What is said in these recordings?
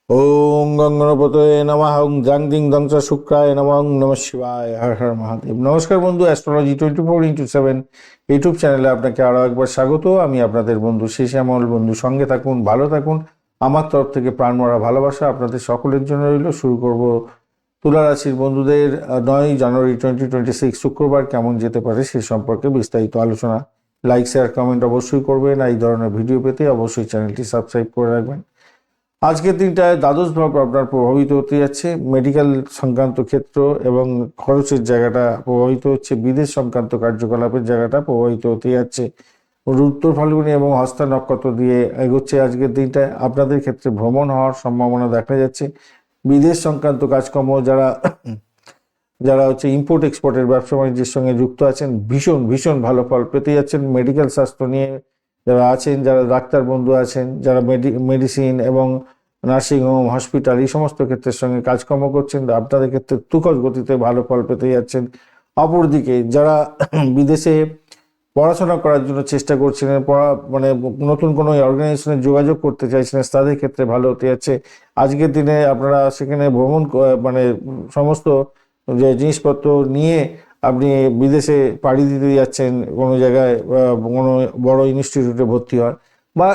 ওং গঙ্গনপতয়ে নমঃ ওং জাং জিং দংস শুক্রায় নমঃ ওং নমঃ শিবায় হর হর মহাদেব। নমস্কার বন্ধু, অ্যাস্ট্রোলজি 24x7 ইউটিউব চ্যানেলে আপনাকে আরও একবার স্বাগত। আমি আপনাদের বন্ধু শ্যামল। বন্ধু সঙ্গে থাকুন, ভালো থাকুন। আমার তরফ থেকে প্রাণমরা ভালোবাসা আপনাদের সকলের জন্য রইল। শুরু করব তুলা রাশির বন্ধুদের 9 জানুয়ারি 2026 শুক্রবার কেমন যেতে পারে সে সম্পর্কে বিস্তারিত আলোচনা। লাইক, শেয়ার, কমেন্ট অবশ্যই করবেন। এই ধরনের ভিডিও পেতে অবশ্যই চ্যানেলটি সাবস্ক্রাইব করে রাখবেন। আজকের দিনটায় দ্বাদশ ভাব আপনার প্রভাবিত হতে যাচ্ছে। মেডিকেল সংক্রান্ত ক্ষেত্র এবং খরচের জায়গাটা প্রভাবিত হচ্ছে। বিদেশ সংক্রান্ত কার্যকলাপের জায়গাটা প্রভাবিত হতে যাচ্ছে। উত্তর ফাল্গুনী এবং হস্তা নক্ষত্র দিয়ে এগোচ্ছে আজকের দিনটায়। আপনাদের ক্ষেত্রে ভ্রমণ হওয়ার সম্ভাবনা দেখা যাচ্ছে। বিদেশ সংক্রান্ত কাজকর্ম যারা যারা ইম্পোর্ট এক্সপোর্টের ব্যবসা বাণিজ্যের সঙ্গে যুক্ত আছেন ভীষণ ভীষণ ভালো ফল পেতে যাচ্ছেন। মেডিকেল স্বাস্থ্য নিয়ে যারা আছেন, যারা ডাক্তার বন্ধু আছেন, যারা মেডিসিন এবং নার্সিংহোম, হসপিটাল এই সমস্ত ক্ষেত্রের সঙ্গে কাজকর্ম করছেন, আপনাদের ক্ষেত্রে তুখর গতিতে ভালো ফল পেতে যাচ্ছেন। অপরদিকে যারা বিদেশে পড়াশোনা করার জন্য চেষ্টা করছিলেন, নতুন কোনো অর্গানাইজেশনে যোগাযোগ করতে চাইছিলেন, তাদের ক্ষেত্রে ভালো হতে যাচ্ছে। আজকের দিনে আপনারা সেখানে ভ্রমণ সমস্ত যে জিনিসপত্র নিয়ে আপনি বিদেশে পাড়ি দিতে যাচ্ছেন, কোনো জায়গায় কোনো বড় ইনস্টিটিউটে ভর্তি হয় বা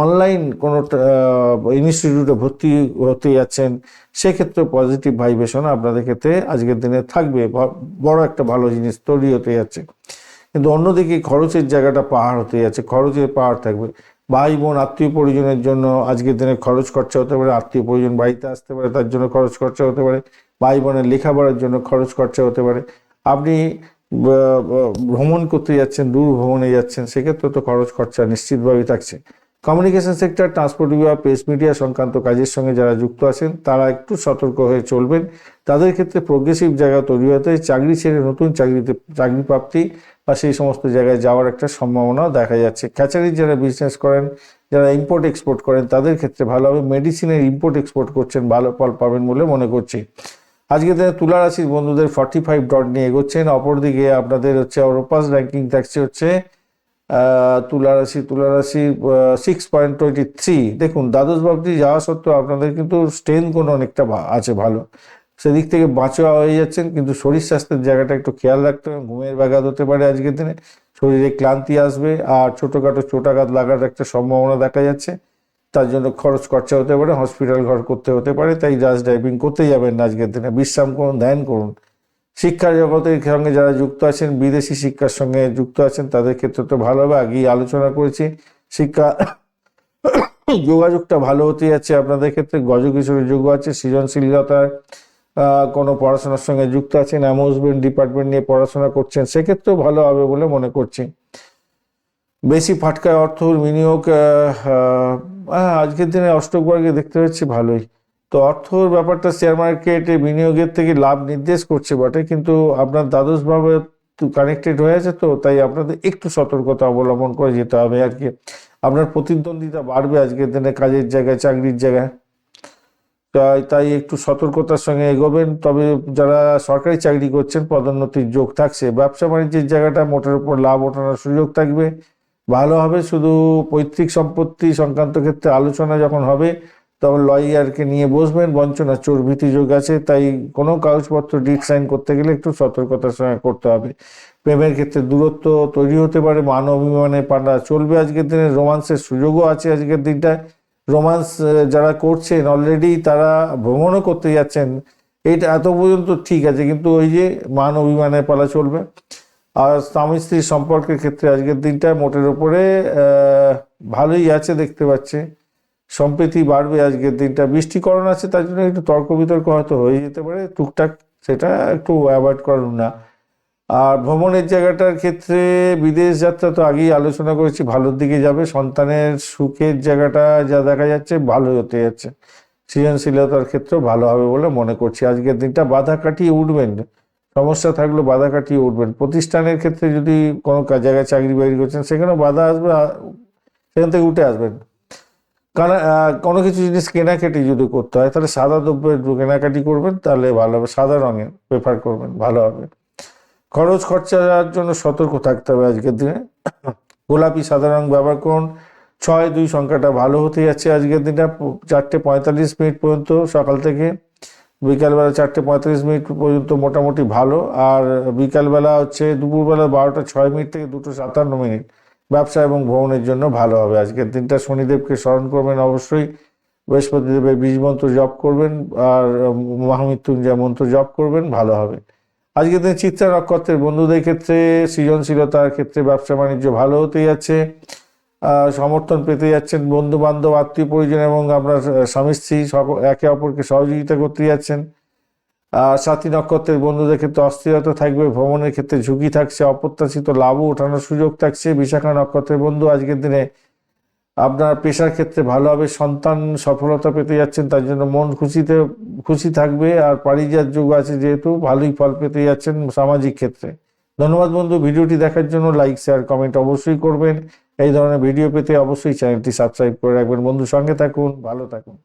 অনলাইন কোনো ইনস্টিটিউটে ভর্তি হতে যাচ্ছেন, সেক্ষেত্রে পজিটিভ ভাইব্রেশন আপনাদের ক্ষেত্রে আজকের দিনে থাকবে। বড় একটা ভালো জিনিস তৈরি হতে যাচ্ছে। কিন্তু অন্যদিকে খরচের জায়গাটা পাহাড় হতে যাচ্ছে, খরচের পাহাড় থাকবে। ভাই বোন আত্মীয় পরিজনের জন্য আজকের দিনে খরচ খরচা হতে পারে। আত্মীয় পরিজন বাড়িতে আসতে পারে, তার জন্য খরচ খরচা হতে পারে। ভাই বোনের লেখাপড়ার জন্য খরচ খরচা হতে পারে। আপনি ভ্রমণ করতে যাচ্ছেন, দূর ভ্রমণে যাচ্ছেন, সেক্ষেত্রে তো খরচ খরচা নিশ্চিতভাবেই থাকছে। কমিউনিকেশন সেক্টর, ট্রান্সপোর্ট বিভাগ, প্রেস মিডিয়া সংক্রান্ত কাজের সঙ্গে যারা যুক্ত আছেন তারা একটু সতর্ক হয়ে চলবেন। তাদের ক্ষেত্রে প্রোগ্রেসিভ জায়গা তৈরি হতে, চাকরি ছেড়ে নতুন চাকরি প্রাপ্তি বা সেই সমস্ত জায়গায় যাওয়ার একটা সম্ভাবনা দেখা যাচ্ছে। ক্যাচারির যারা বিজনেস করেন, যারা ইম্পোর্ট এক্সপোর্ট করেন, তাদের ক্ষেত্রে ভালো হবে। মেডিসিনের ইম্পোর্ট এক্সপোর্ট করছেন, ভালো ফল পাবেন বলে মনে করছি। আজকে দিনে তুলা রাশির বন্ধুদের 45 ডট নিয়ে এগোচ্ছেন। অপরদিকে আপনাদের অরোপাস র্যাঙ্কিং থাকছে তুলা রাশি 6.23। দেখুন, দ্বাদশ ভাবটি যাওয়া সত্ত্বেও আপনাদের কিন্তু স্ট্রেংথ কোনো অনেকটা আছে ভালো, সেদিক থেকে বাঁচোয়া হয়ে যাচ্ছেন। কিন্তু শরীর স্বাস্থ্যের জায়গাটা একটু খেয়াল রাখতে হবে। ঘুমের ব্যাঘাত হতে পারে আজকের দিনে, শরীরে ক্লান্তি আসবে আর ছোটোখাটো চোটাঘাত লাগার একটা সম্ভাবনা দেখা যাচ্ছে। তার জন্য খরচ খরচা হতে পারে, হসপিটাল ঘর করতে হতে পারে। তাই রাশ ড্রাইভিং করতে যাবেন না আজকের দিনে। বিশ্রাম করুন, ধ্যান করুন। শিক্ষা জগতের সঙ্গে যারা যুক্ত আছেন, বিদেশি শিক্ষার সঙ্গে যুক্ত আছেন, তাদের ক্ষেত্রে তো ভালো হবে। আগেই আলোচনা করেছি, শিক্ষা যোগাযোগটা ভালো হতে যাচ্ছে আপনাদের ক্ষেত্রে। গজকিশোরের যোগ আছে। সৃজনশীলতার কোনো পড়াশোনার সঙ্গে যুক্ত আছেন, অ্যামিউজমেন্ট ডিপার্টমেন্ট নিয়ে পড়াশোনা করছেন, সেক্ষেত্রেও ভালো হবে বলে মনে করছি। বেশি ফাটকায় অর্থ বিনিয়োগ আজকের দিনে অষ্টক বর্গে দেখতে পাচ্ছি ভালোই। তো অর্থর ব্যাপারটা শেয়ার মার্কেটে বিনিয়োগের থেকে লাভ নির্দেশ করছে বটে, কিন্তু আপনার দ্বাদশভাবে কানেক্টেড হয়ে আছে, তো তাই আপনাদের একটু সতর্কতা অবলম্বন করে যেতে হবে আর কি। আপনার প্রতিদ্বন্দ্বিতা বাড়বে আজকের দিনে কাজের জায়গায়, চাকরির জায়গায়। তাই একটু সতর্কতার সঙ্গে এগোবেন। তবে যারা সরকারি চাকরি করছেন, পদোন্নতির যোগ থাকছে। ব্যবসা বাণিজ্যের জায়গাটা মোটের উপর লাভ ওঠানোর সুযোগ থাকবে, ভালো হবে। শুধু পৈতৃক সম্পত্তি সংক্রান্ত ক্ষেত্রে আলোচনা যখন হবে, তখন লয়ারকে নিয়ে বসবেন। বঞ্চনা চোর ভীতি যোগ আছে, তাই কোনো কাগজপত্র ডিড সাইন করতে গেলে একটু সতর্কতার সঙ্গে করতে হবে। প্রেমের ক্ষেত্রে দূরত্ব তৈরি হতে পারে, মান অভিমানে পাল্টা চলবে আজকের দিনে। রোমান্সের সুযোগও আছে আজকের দিনটায়। রোমান্স যারা করছেন অলরেডি, তারা ভ্রমণও করতে যাচ্ছেন, এইটা এত পর্যন্ত ঠিক আছে। কিন্তু ওই যে মান অভিমানের পালা চলবে। আর স্বামী স্ত্রীর সম্পর্কের ক্ষেত্রে আজকের দিনটা মোটের উপরে ভালোই আছে দেখতে পাচ্ছে। সম্প্রীতি বাড়বে আজকের দিনটা। বৃষ্টিকরণ আছে, তার জন্য একটু তর্ক বিতর্ক হয়তো হয়ে যেতে পারে টুকটাক, সেটা একটু অ্যাভয়েড করুন না। আর ভ্রমণের জায়গাটার ক্ষেত্রে বিদেশ যাত্রা তো আগেই আলোচনা করেছি, ভালোর দিকে যাবে। সন্তানের সুখের জায়গাটা যা দেখা যাচ্ছে ভালো হতে যাচ্ছে। সৃজনশীলতার ক্ষেত্রেও ভালো হবে বলে মনে করছি। আজকের দিনটা বাধা কাটিয়ে উঠবেন, সমস্যা থাকলেও বাধা কাটিয়ে উঠবেন। প্রতিষ্ঠানের ক্ষেত্রে যদি কোনো জায়গায় চাকরি বাকরি করছেন, সেখানেও বাধা আসবে, সেখান থেকে উঠে আসবেন। কারণ কোনো কিছু জিনিস কেনাকাটি যদি করতে হয়, তাহলে সাদা দ্রব্যের কেনাকাটি করবেন, তাহলে ভালো হবে। সাদা রঙের প্রেফার করবেন, ভালো হবে। খরচ খরচার জন্য সতর্ক থাকতে হবে আজকের দিনে। গোলাপি সাদা রং ব্যবহার করুন। 6-2 সংখ্যাটা ভালো হতে যাচ্ছে আজকের দিনটা 4:45 পর্যন্ত সকাল থেকে, বিকালবেলা 4:45 পর্যন্ত মোটামুটি ভালো। আর বিকালবেলা হচ্ছে দুপুরবেলা 12:06 থেকে 2:57 ব্যবসা এবং ভ্রমণের জন্য ভালো হবে আজকের দিনটা। শনিদেবকে স্মরণ করবেন অবশ্যই, বৃহস্পতিদেবের বীজ মন্ত্র জপ করবেন, আর মহামৃত্যুঞ্জয় মন্ত্র জপ করবেন, ভালো হবে। আজকের দিন চিত্রা নক্ষত্রের বন্ধুদের ক্ষেত্রে সৃজনশীলতার ক্ষেত্রে ব্যবসা বাণিজ্য ভালো হতে যাচ্ছে, সমর্থন পেতে যাচ্ছেন বন্ধু বান্ধব, আত্মীয় পরিজন এবং আপনার স্বামী স্ত্রী একে অপরকে সহযোগিতা করতে যাচ্ছেন। সাথী নক্ষত্রের বন্ধুদের ক্ষেত্রে অস্থিরতা থাকবে, ভ্রমণের ক্ষেত্রে ঝুঁকি থাকছে, অপ্রত্যাশিত লাভও ওঠানোর সুযোগ থাকছে। বিশাখা নক্ষত্রের বন্ধু আজকের দিনে আপনার পেশার ক্ষেত্রে ভালো হবে, সন্তান সফলতা পেতে যাচ্ছেন, তার জন্য মন খুশি থাকবে। আর পারিজাত যোগ আছে যেহেতু, ভালোই ফল পেতে যাচ্ছেন সামাজিক ক্ষেত্রে। ধন্যবাদ বন্ধু, ভিডিওটি দেখার জন্য লাইক শেয়ার কমেন্ট অবশ্যই করবেন। এই ধরনের ভিডিও পেতে অবশ্যই চ্যানেলটি সাবস্ক্রাইব করে রাখবেন বন্ধু। সঙ্গে থাকুন, ভালো থাকুন।